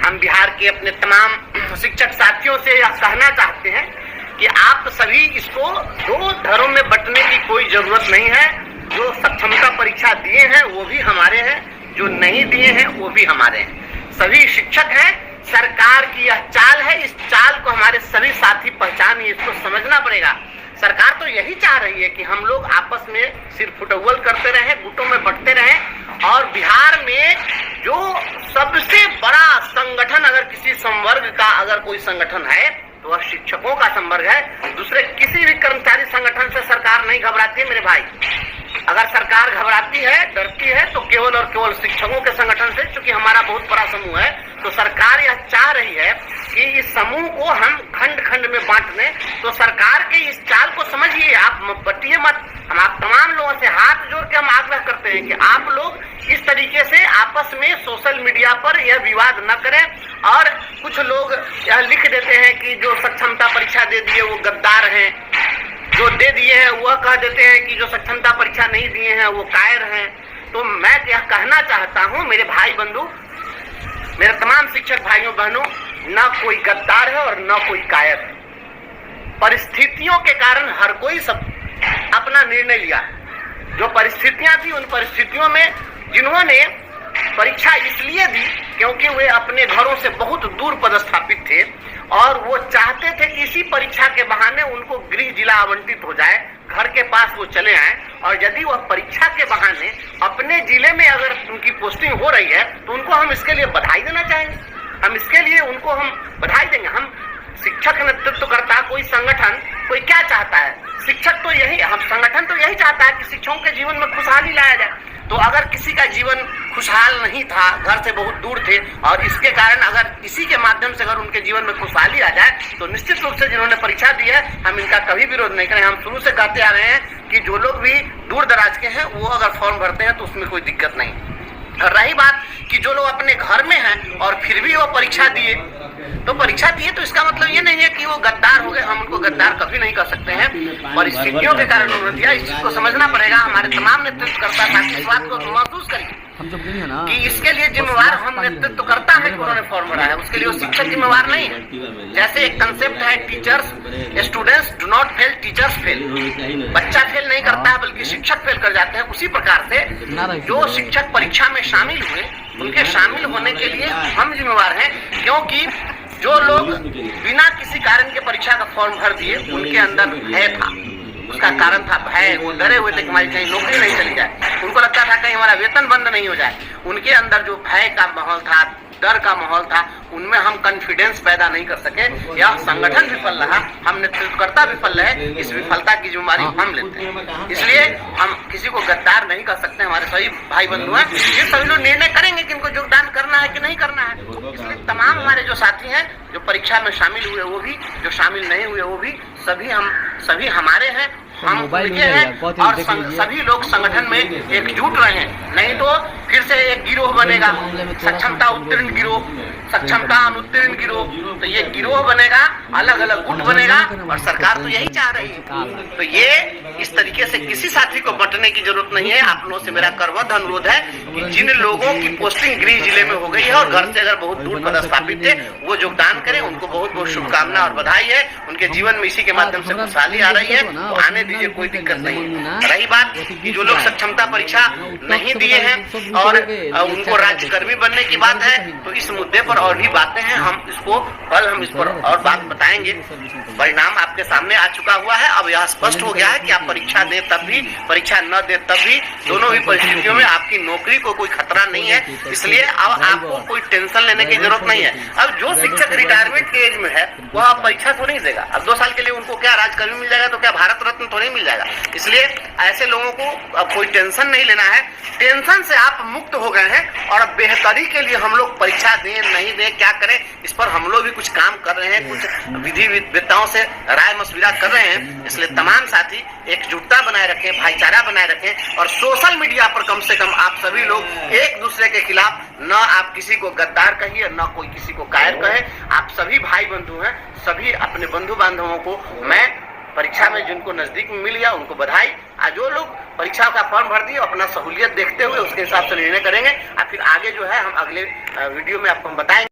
हम बिहार के अपने तमाम शिक्षक साथियों से यह कहना चाहते हैं कि आप सभी इसको दो धड़ों में बंटने की कोई जरूरत नहीं है। जो सक्षमता परीक्षा दिए हैं वो भी हमारे हैं, जो नहीं दिए हैं वो भी हमारे हैं। सभी शिक्षक हैं। सरकार की यह चाल है, इस चाल को हमारे सभी साथी पहचानिए, इसको समझना पड़ेगा। सरकार तो यही चाह रही है कि हम लोग आपस में सिर फुटअव्वल करते रहें, गुटों में बंटते रहें। और बिहार में जो सबसे बड़ा संगठन अगर किसी संवर्ग का अगर कोई संगठन है तो वह शिक्षकों का संवर्ग है। दूसरे किसी भी कर्मचारी संगठन से सरकार नहीं घबराती है मेरे भाई। अगर सरकार घबराती है, डरती है तो केवल और केवल शिक्षकों के संगठन से, क्योंकि हमारा बहुत बड़ा समूह है। तो सरकार यह चाह रही है कि इस समूह को हम खंड खंड में बांट लें। तो सरकार के इस चाल को समझिए, आप बटिए मत। हम आप तमाम लोगों से हाथ जोड़ के हम आग्रह करते हैं कि आप लोग इस तरीके से आपस में सोशल मीडिया पर यह विवाद न करें। और कुछ लोग यह लिख देते हैं कि जो सक्षमता परीक्षा दे दिए वो गद्दार हैं, जो दे दिए हैं वह कह देते हैं कि जो सक्षमता परीक्षा नहीं दिए हैं वो कायर हैं। तो मैं यह कहना चाहता हूं मेरे भाई बंधु, मेरे तमाम शिक्षक भाइयों बहनों, न कोई गद्दार है और न कोई कायर है। परिस्थितियों के कारण हर कोई सब अपना निर्णय लिया। जो परिस्थितियां थी उन परिस्थितियों में जिन्होंने परीक्षा इसलिए दी क्योंकि वे अपने घरों से बहुत दूर पदस्थापित थे और वो चाहते थे कि इसी परीक्षा के बहाने उनको गृह जिला आवंटित हो जाए, घर के पास वो चले आए। और यदि वह परीक्षा के बहाने अपने जिले में अगर उनकी पोस्टिंग हो रही है तो उनको हम इसके लिए बधाई देना चाहेंगे। हम इसके लिए उनको हम बधाई देंगे। हम शिक्षक नेतृत्व करता कोई संगठन कोई क्या चाहता है? शिक्षक तो यही, हम संगठन तो यही चाहता है कि शिक्षकों के जीवन में खुशहाली लाया जाए। तो अगर किसी का जीवन खुशहाल नहीं था, घर से बहुत दूर थे और इसके कारण अगर इसी के माध्यम से अगर उनके जीवन में खुशहाली आ जाए तो निश्चित रूप से जिन्होंने परीक्षा दी है हम इनका कभी विरोध नहीं करें। हम शुरू से कहते आ रहे हैं कि जो लोग भी दूर दराज के हैं वो अगर फॉर्म भरते हैं तो उसमें कोई दिक्कत नहीं। और रही बात कि जो लोग अपने घर में हैं और फिर भी वो परीक्षा दिए, तो परीक्षा दिए तो इसका मतलब ये नहीं है कि वो गद्दार हो गए। हम उनको गद्दार कभी नहीं कर सकते हैं, परिस्थितियों के कारण उन्होंने दिया। इस चीज को समझना पड़ेगा। हमारे तमाम नेतृत्वकर्ता साथी इस बात को महसूस करिए कि इसके लिए जिम्मेवार हम नेतृत्व करता है कि उन्होंने फॉर्म भरा है, उसके लिए वो शिक्षक जिम्मेवार नहीं है। जैसे एक कंसेप्ट है teachers, students do not fail, teachers fail. बच्चा फेल नहीं करता है बल्कि शिक्षक फेल कर जाते हैं। उसी प्रकार से जो शिक्षक परीक्षा में शामिल हुए उनके शामिल होने के लिए हम जिम्मेवार हैं, क्योंकि जो लोग बिना किसी कारण के परीक्षा का फॉर्म भर दिए उनके अंदर भय था। उसका कारण था भय। वो डरे हुए थे कि हमारी कहीं नौकरी नहीं चली जाए, उनको लगता था कहीं हमारा वेतन बंद नहीं हो जाए। उनके अंदर जो भय का माहौल था, डर का माहौल था, उनमें हम कॉन्फिडेंस पैदा नहीं कर सके। यह संगठन विफल रहा, हम नेतृत्वकर्ता विफल रहे। इस विफलता की जिम्मेदारी हम लेते हैं। इसलिए हम किसी को गद्दार नहीं कर सकते। हमारे सभी भाई बंधु हैं, ये सभी लोग निर्णय करेंगे कि इनको योगदान करना है कि नहीं करना है। इसलिए तमाम हमारे जो साथी हैं जो परीक्षा में शामिल हुए वो भी, जो शामिल नहीं हुए वो भी, सभी हमारे हैं, हम उनके हैं। और सभी लोग संगठन में एकजुट रहे, नहीं तो फिर से एक गिरोह बनेगा, सक्षमता उत्तीर्ण गिरोह, सक्षमता अनुत्तीर्ण गिरोह। तो ये गिरोह बनेगा, अलग अलग गुट बनेगा और सरकार तो यही चाह रही है। तो ये इस तरीके से किसी साथी को बंटने की जरूरत नहीं है। आप लोगों से मेरा करबद्ध अनुरोध है कि जिन लोगों की पोस्टिंग गृह जिले में हो गई है और घर से अगर बहुत दूर पदस्थापित थे वो योगदान करें। उनको बहुत बहुत शुभकामना और बधाई है। उनके जीवन में इसी के माध्यम से खुशहाली आ रही है, तो आने दीजिए, कोई दिक्कत नहीं। रही बात कि जो लोग सक्षमता परीक्षा नहीं दिए हैं और उनको राज्यकर्मी बनने की बात है, तो इस मुद्दे पर और भी बातें हैं। हम इस पर और बात बताएंगे। परिणाम आपके सामने आ चुका हुआ है। अब यह स्पष्ट हो गया है कि आप परीक्षा दें तब भी, परीक्षा न दे तब भी, दोनों ही परिस्थितियों में आपकी नौकरी को कोई खतरा नहीं है। इसलिए अब आपको कोई टेंशन लेने की जरूरत नहीं है। अब जो शिक्षक रिटायरमेंट के एज में है वह अब परीक्षा तो नहीं देगा। अब 2 साल के लिए उनको क्या राज्यकर्मी मिल जाएगा तो क्या भारत रत्न तो नहीं मिल जाएगा। इसलिए ऐसे लोगों को अब कोई टेंशन नहीं लेना है। टेंशन से आप मुक्त हो गए हैं और अब बेहतरी के लिए हम लोग परीक्षा दें नहीं दें क्या करें इस पर हम लोग भी कुछ काम कर रहे हैं, कुछ विधि विद्ताओं से राय मशविरा कर रहे हैं। इसलिए तमाम साथी एकजुटता बनाए रखें, भाईचारा बनाए रखें और सोशल मीडिया पर कम से कम आप सभी लोग एक दूसरे के खिलाफ न आप किसी को गद्दार कहिए न कोई किसी को कायर कहे। आप सभी भाई बंधु हैं। सभी अपने बंधु बांधवों को मैं परीक्षा में जिनको नजदीक में मिल गया उनको बधाई। आज जो लोग परीक्षा का फॉर्म भर दिए अपना सहूलियत देखते हुए उसके हिसाब से निर्णय करेंगे। और फिर आगे जो है हम अगले वीडियो में आपको हम बताएंगे।